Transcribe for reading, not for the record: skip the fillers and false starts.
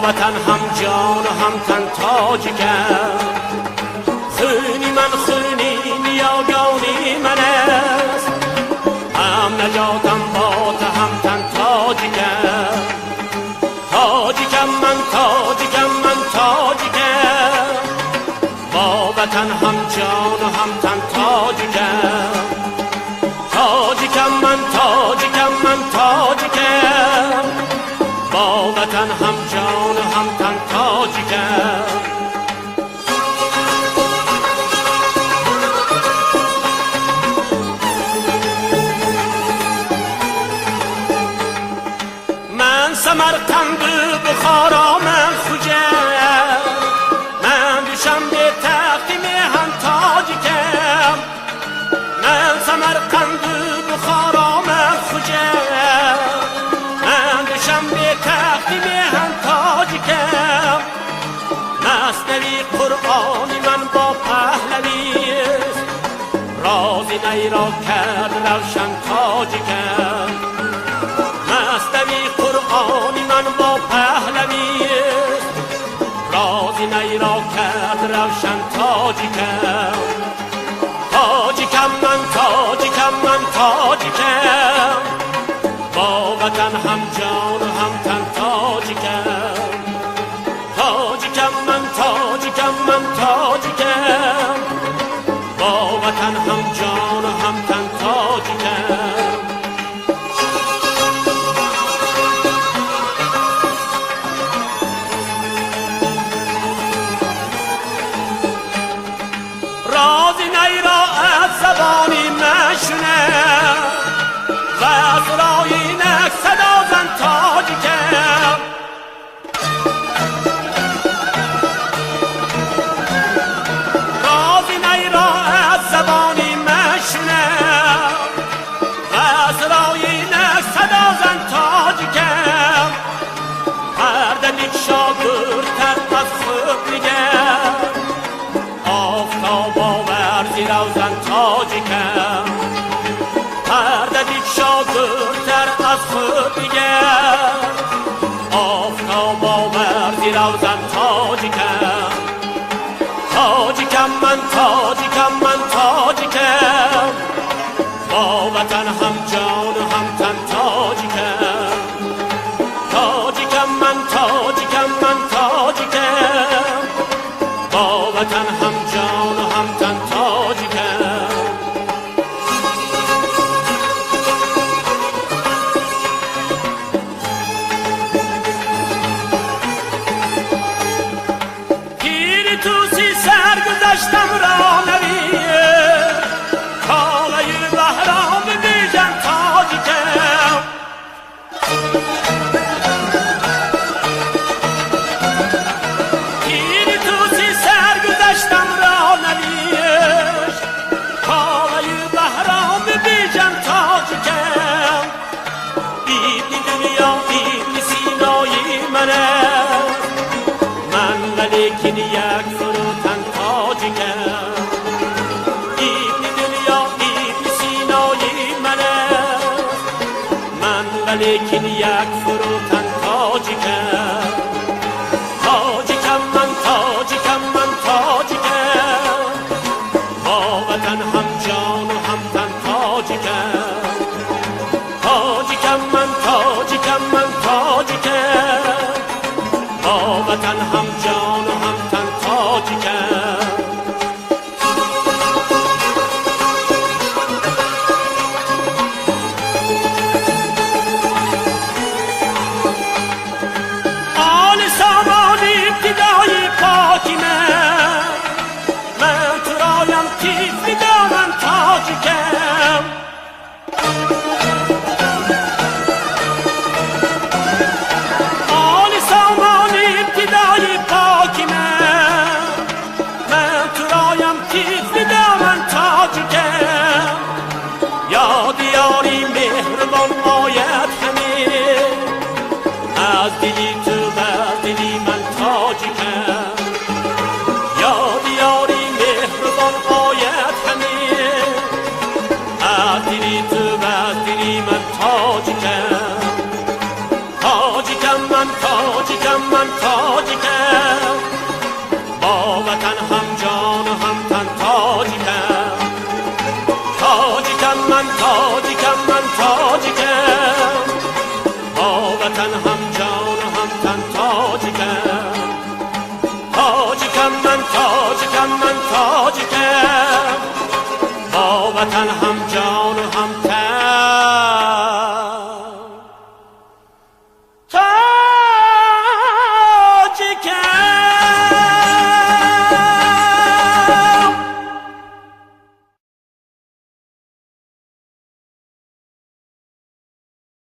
وطن هم جان و هم تن تاجیکم. خونی من خونی نیاگانی من است، هم نجاتم با تو هم تن تاجیکم. تاجیکم من تاجیکم من تاجیکم، با وطن هم جان و هم تن تاجیکم. تاجیکم من تاجیکم من تاجیکم، با وطن هم جان و هم تن تاجیکم. من سمرقند بخارا من خوجم، من دوشم به تخت میهن تاجیکم. من سمرقند بخارا من خوجم، من دوشم به تخت میهن تاجیکم. مثنوی قرآنی من با پهلوی است، رازی نیرا کرد روشن تاجیکم. مثنوی قرآنی من با پهلوی است، رازی نیرا کرد روشن تاجیکم. تاجیکم من تاجیکم من تاجیکم، با وطن هم جان و هم تن تاجیکم. تاجیکم من تاجیکم من تاجیکم، با وطن هم جان و هم تن تاجیکم. رازی نیرا از زبانی مشونه و از رایی نک صدا زن تاجیکم. رازی نیرا از زبانی مشونه و از رایی نک صدا زن تاجیکم. هر دلیک شاگردتر از خود میگم، آفتاب آور زیر روزن تاجیکم. هر دلیک شاگردتر از خود میگم، آفتاب آور زیر روزن تاجیکم. تاجیکم من تاجیکم من تاجیکم، با وطن هم جان و هم تن تاجیکم. تاجیکم من تاجیکم من تاجیکم، با وطن هم جان و هم تن تاجیکم. پیری توسی سر گذشتم را نویه، کالای بهرام بیژن تاجیکم. پیری توسی سر گذشتم را نویش، کالای بهرام بیژن تاجیکم. ایدی دنیا ایدی سینایی منه، من ولیکن یک فروتن تاجیکم. ایدی دنیا ایدی سینایی منه، من ولیکن یک فروتن تاجیکم. تاجیکم من تاجیکم من تاجیکم، با وطن هم جان و هم تن تاجیکم. تاجیکم من تاجیکم من تاجیکم، با وطن هم جان و هم تن تاجیکم. وطن